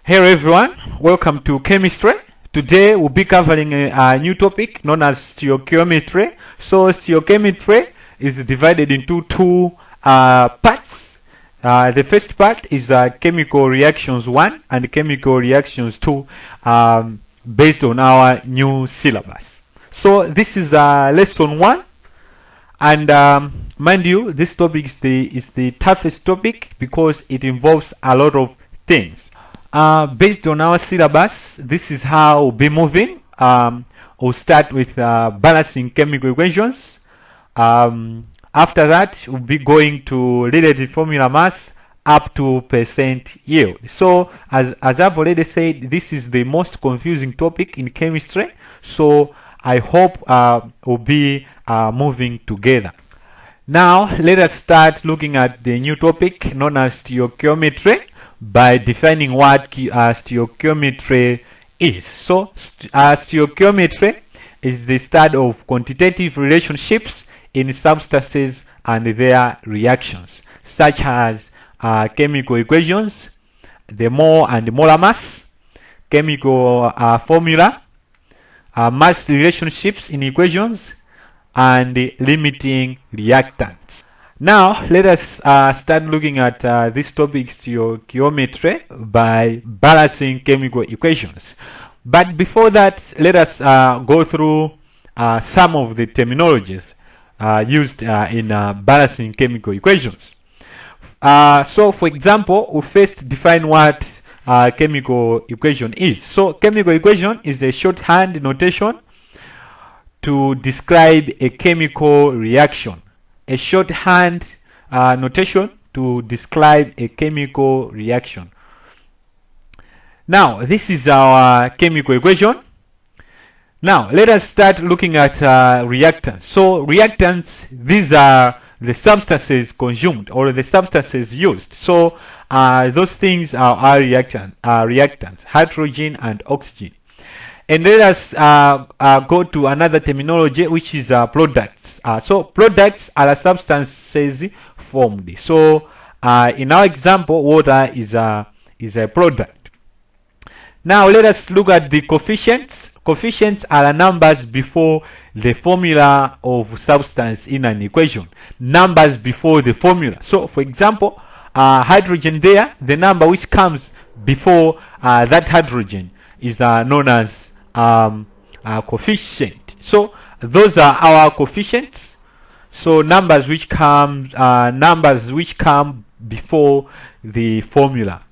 Hello everyone, welcome to chemistry. Today we'll be covering a new topic known as stoichiometry. So stoichiometry is divided into two parts. The first part is chemical reactions 1 and chemical reactions 2 based on our new syllabus. So this is lesson 1, and mind you, this topic is the toughest topic because it involves a lot of things. Based on our syllabus, this is how we'll be moving. We'll start with balancing chemical equations. After that, we'll be going to relative formula mass up to percent yield. So, as I've already said, this is the most confusing topic in chemistry. So, I hope we'll be moving together. Now, let us start looking at the new topic known as stoichiometry by defining what stoichiometry is. So, stoichiometry is the study of quantitative relationships in substances and their reactions, such as chemical equations, the mole and molar mass, chemical formula, mass relationships in equations, and limiting reactants. Now, let us start looking at this topic, stoichiometry, by balancing chemical equations. But before that, let us go through some of the terminologies used in balancing chemical equations. So, for example, we first define what chemical equation is. So, chemical equation is a shorthand notation to describe a chemical reaction. A shorthand notation to describe a chemical reaction. Now, this is our chemical equation. Now, let us start looking at reactants. So, reactants, these are the substances consumed or the substances used. So, those things are our reactants, hydrogen and oxygen. And let us go to another terminology, which is products. So products are substances formed. So in our example, water is a product. Now let us look at the coefficients. Coefficients are numbers before the formula of substance in an equation. Numbers before the formula. So for example, hydrogen there, the number which comes before that hydrogen is known as coefficient. So those are our coefficients. So numbers which come before the formula.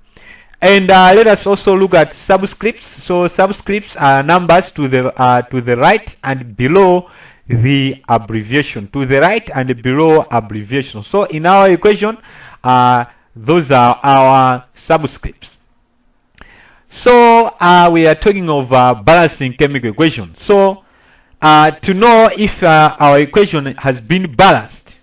And let us also look at subscripts. So subscripts are numbers to the right and below the abbreviation. To the right and below abbreviation. So in our equation, those are our subscripts. So we are talking of balancing chemical equation. So to know if our equation has been balanced,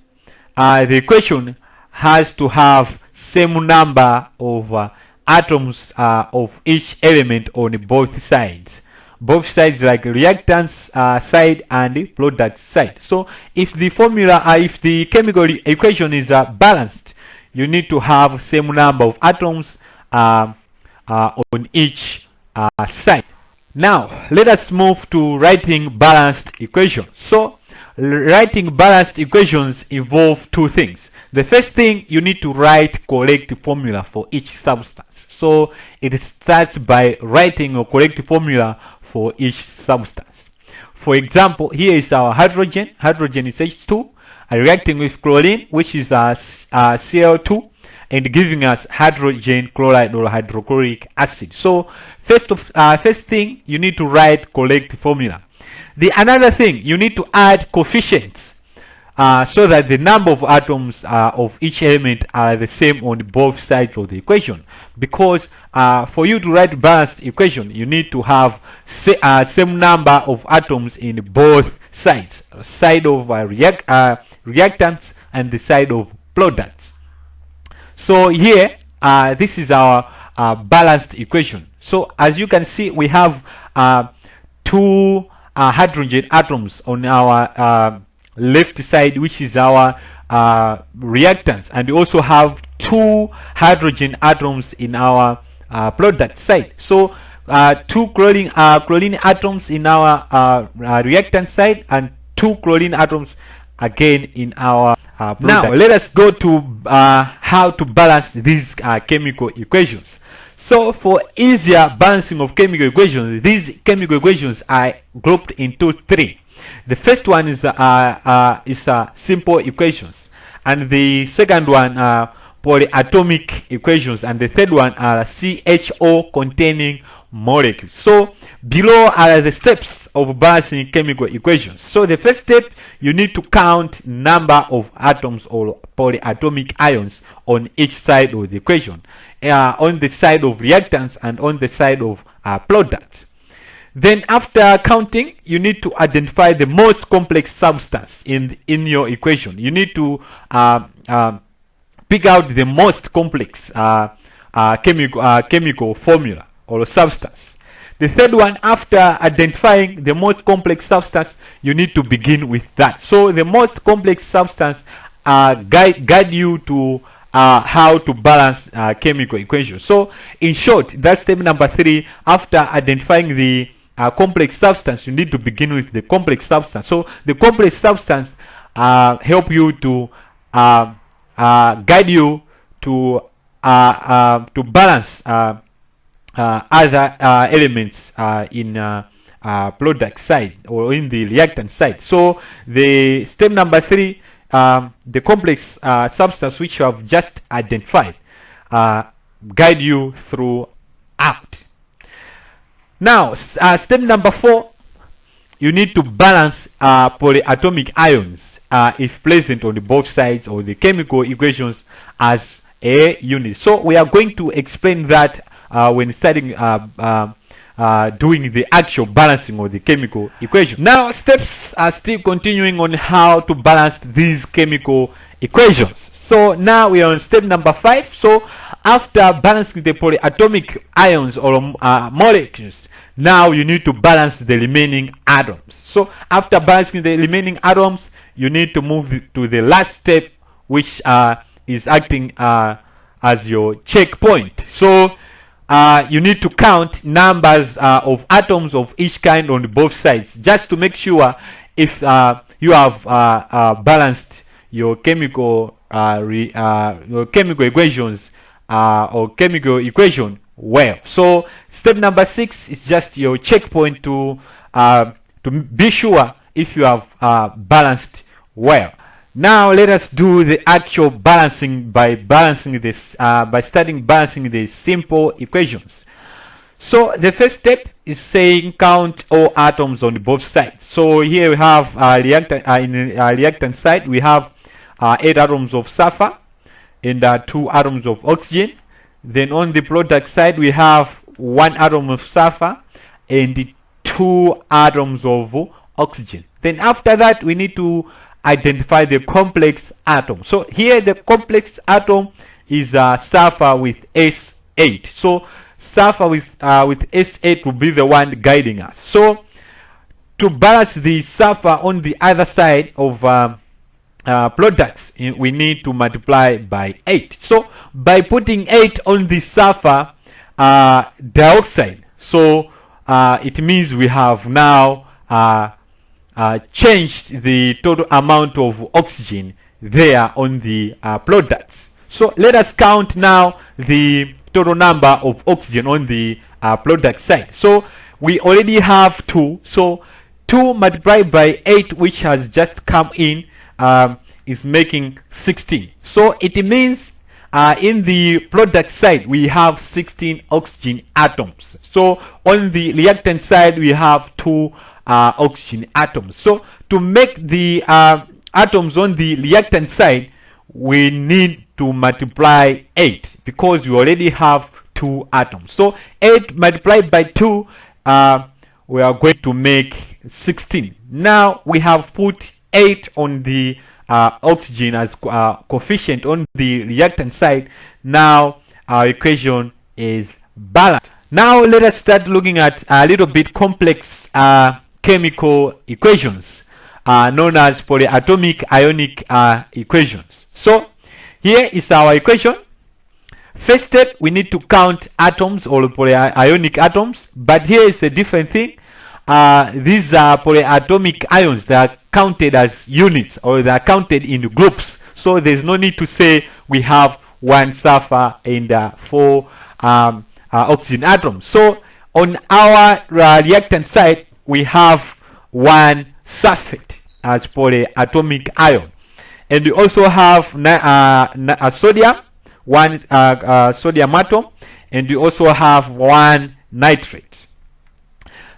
the equation has to have same number of atoms of each element on both sides. Both sides, like reactants side and product side. So if the formula, if the chemical equation is balanced, you need to have same number of atoms on each side. Now, let us move to writing balanced equations. So, writing balanced equations involve two things. The first thing, you need to write correct formula for each substance. So, it starts by writing a correct formula for each substance. For example, here is our hydrogen. Hydrogen is H2, reacting with chlorine, which is Cl2, and giving us hydrogen chloride or hydrochloric acid. So first thing, you need to write correct formula. The another thing, you need to add coefficients so that the number of atoms of each element are the same on both sides of the equation. Because for you to write balanced equation, you need to have same number of atoms in both sides, side of reactants and the side of products. So here, this is our balanced equation. So as you can see, we have two hydrogen atoms on our left side, which is our reactants, and we also have two hydrogen atoms in our product side. So two chlorine atoms in our reactant side and two chlorine atoms again in our product. Now let us go to how to balance these chemical equations. So for easier balancing of chemical equations, these chemical equations are grouped into three. The first one is simple equations, and the second one polyatomic equations, and the third one are CHO containing molecules. So below are the steps of balancing chemical equations. So the first step, you need to count number of atoms or polyatomic ions on each side of the equation, on the side of reactants and on the side of products. Then after counting, you need to identify the most complex substance in your equation. You need to pick out the most complex chemical formula or substance. The third one, after identifying the most complex substance, you need to begin with that. So the most complex substance guide you to how to balance chemical equations. So in short, that's step number 3. After identifying the complex substance, you need to begin with the complex substance. So the complex substance help you to guide you to balance other elements in product side or in the reactant side. So the step number 3, the complex substance which you have just identified guide you throughout. Now step number 4, you need to balance polyatomic ions if present on the both sides of the chemical equations as a unit. So we are going to explain that when studying doing the actual balancing of the chemical equation. Now steps are still continuing on how to balance these chemical equations. So now we are on step number 5. So after balancing the polyatomic ions or molecules, now you need to balance the remaining atoms. So after balancing the remaining atoms, you need to move to the last step, which is acting as your checkpoint. So you need to count numbers of atoms of each kind on both sides, just to make sure if you have balanced your chemical equations or chemical equation well. So step number 6 is just your checkpoint to be sure if you have balanced well. Now let us do the actual balancing by studying balancing the simple equations. So the first step is saying count all atoms on both sides. So here we have in reactant side we have 8 atoms of sulfur and 2 atoms of oxygen. Then on the product side we have 1 atom of sulfur and 2 atoms of oxygen. Then after that we need to identify the complex atom. So here the complex atom is sulfur with S8. So sulfur with S8 will be the one guiding us. So to balance the sulfur on the other side of products, we need to multiply by 8. So by putting 8 on the sulfur dioxide, so it means we have now changed the total amount of oxygen there on the products. So let us count now the total number of oxygen on the product side. So we already have 2. So 2 multiplied by 8, which has just come in, is making 16. So it means in the product side we have 16 oxygen atoms. So on the reactant side we have 2 oxygen atoms. So to make the atoms on the reactant side, we need to multiply 8 because we already have 2 atoms. So 8 multiplied by 2, we are going to make 16. Now we have put 8 on the oxygen as coefficient on the reactant side. Now our equation is balanced. Now let us start looking at a little bit complex chemical equations known as polyatomic ionic equations. So here is our equation. first step, we need to count atoms or polyionic atoms, but here is a different thing. These are polyatomic ions. They are counted as units, or they are counted in groups. So there's no need to say we have one sulfur and 4 oxygen atoms. So on our reactant side, we have one sulfate as polyatomic ion, and we also have sodium, one sodium atom, and we also have one nitrate.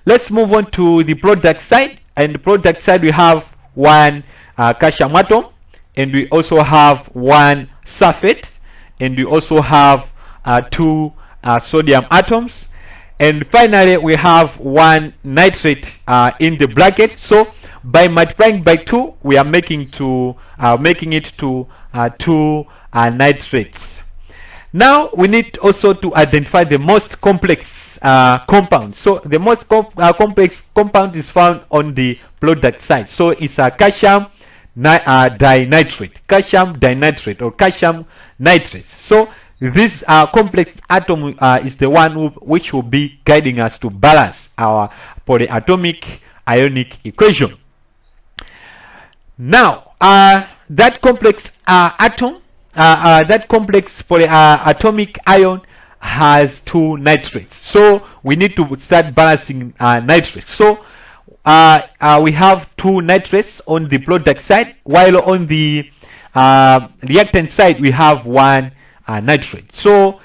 Let's move on to the product side. And the product side, we have one calcium atom, and we also have one sulfate, and we also have 2 sodium atoms, and finally we have one nitrate in the bracket. So by multiplying by 2, we are making it to 2 nitrates. Now we need also to identify the most complex compound. So the most complex compound is found on the product side. So it's a calcium dinitrate, calcium dinitrate, or calcium nitrate. So this complex atom is the one which will be guiding us to balance our polyatomic ionic equation. Now that complex atom, that complex polyatomic ion has 2 nitrates. So we need to start balancing nitrates. So we have 2 nitrates on the product side, while on the reactant side we have 1 nitrate. So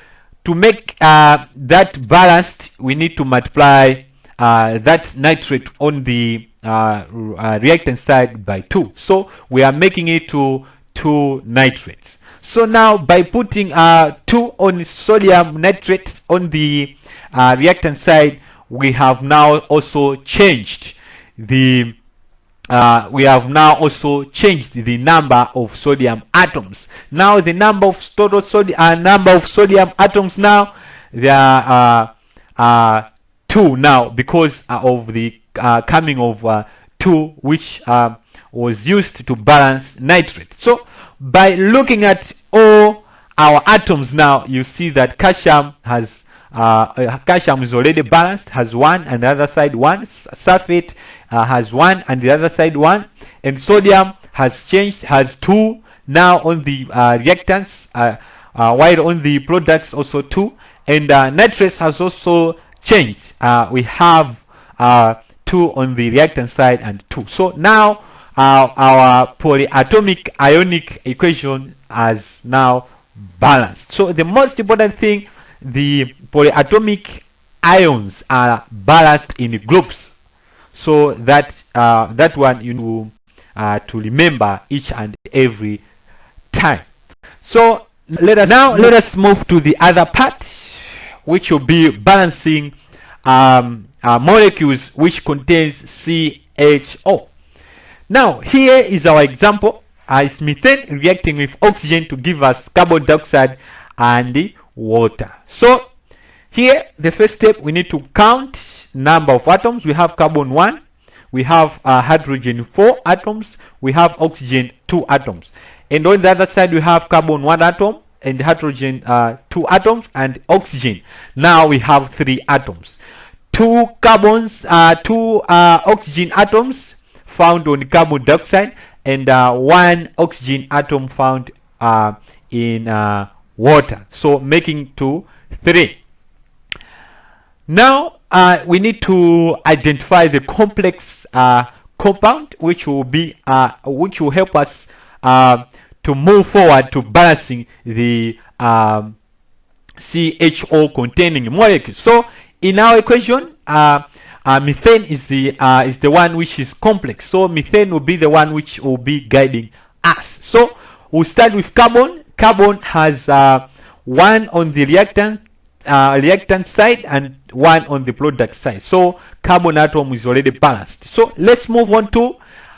to make that balanced, we need to multiply that nitrate on the reactant side by 2. So we are making it to 2 nitrates. So now by putting 2 on sodium nitrate on the reactant side, we have now also changed the number of sodium atoms. Now the number of total sodium atoms now, there are 2 now, because of the coming of 2 which was used to balance nitrate. So by looking at all our atoms now, you see that calcium has calcium is already balanced, has 1, and the other side 1. Sulfate has 1, and the other side 1. And sodium has changed, has 2 now on the reactants, while on the products also 2. And nitrates has also changed. We have 2 on the reactant side and 2. So now our polyatomic ionic equation has now balanced. So the most important thing, the polyatomic ions are balanced in groups. So that that one you know to remember each and every time. So let us move to the other part, which will be balancing molecules which contains CHO. Now here is our example. It's methane reacting with oxygen to give us carbon dioxide and water. So here the first step, we need to count number of atoms. We have carbon 1, we have hydrogen 4 atoms, we have oxygen 2 atoms, and on the other side we have carbon 1 atom and hydrogen 2 atoms and oxygen. Now we have 3 atoms, 2 oxygen atoms found on carbon dioxide, and 1 oxygen atom found in water, so making to 3. Now we need to identify the complex compound which will help us to move forward to balancing the CHO containing molecules. So in our equation, methane is the one which is complex. So methane will be the one which will be guiding us. So we'll start with carbon. Carbon has 1 on the reactant side and 1 on the product side. So carbon atom is already balanced. So let's move on to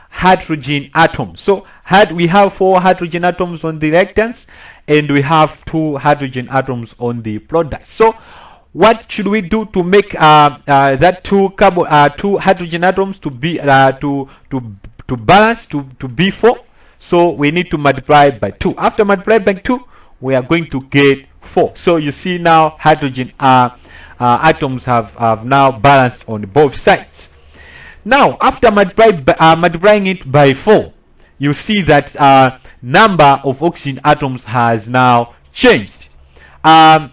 hydrogen atom. So we have 4 hydrogen atoms on the reactants, and we have 2 hydrogen atoms on the product. So what should we do to make that 2 hydrogen atoms to be to balance to be 4? So we need to multiply by 2. After multiplying by 2, we are going to get 4. So you see now hydrogen atoms have now balanced on both sides. Now after multiplying it by 4, you see that number of oxygen atoms has now changed. On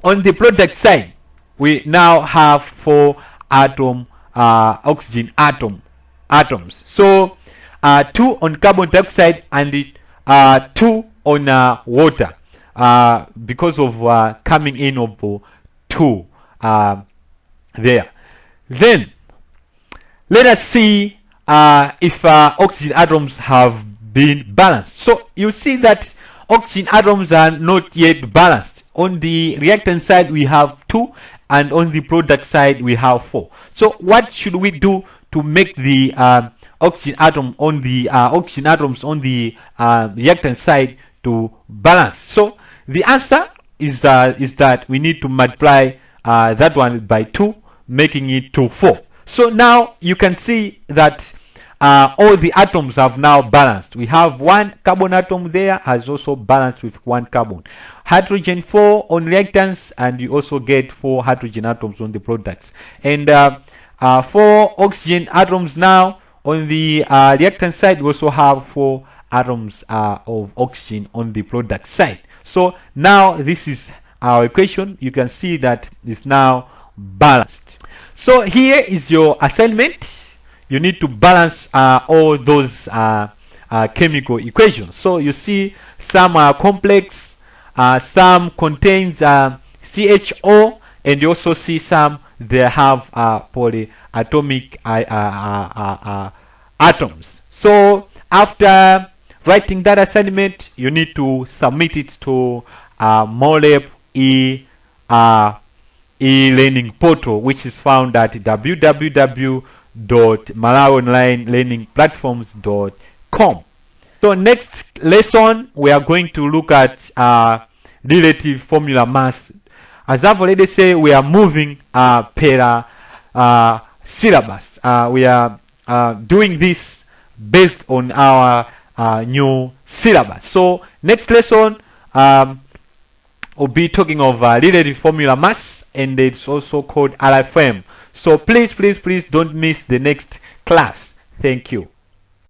the product side, we now have 4 oxygen atoms. So 2 on carbon dioxide and 2 on water, because of coming in of 2 there. Then let us see if oxygen atoms have been balanced. So you see that oxygen atoms are not yet balanced. On the reactant side we have 2, and on the product side we have 4. So what should we do to make the oxygen atoms on the reactant side to balance? So the answer is that we need to multiply that one by 2, making it to 4. So now you can see that all the atoms have now balanced. We have 1 carbon atom there has also balanced with 1 carbon. Hydrogen 4 on reactants, and you also get 4 hydrogen atoms on the products. And 4 oxygen atoms now on the reactant side. We also have 4 atoms of oxygen on the product side. So now this is our equation. You can see that it's now balanced. So here is your assignment. You need to balance all those chemical equations. So you see some are complex, some contains CHO, and you also see some they have polyatomic atoms. So after writing that assignment, you need to submit it to MOLEP e-learning portal, which is found at www.malawiOnlineLearningPlatforms.com. So next lesson we are going to look at relative formula mass. As I've already said, we are moving per syllabus. We are doing this based on our new syllabus. So next lesson we'll be talking of relative formula mass, and it's also called RFM. So please don't miss the next class. Thank you.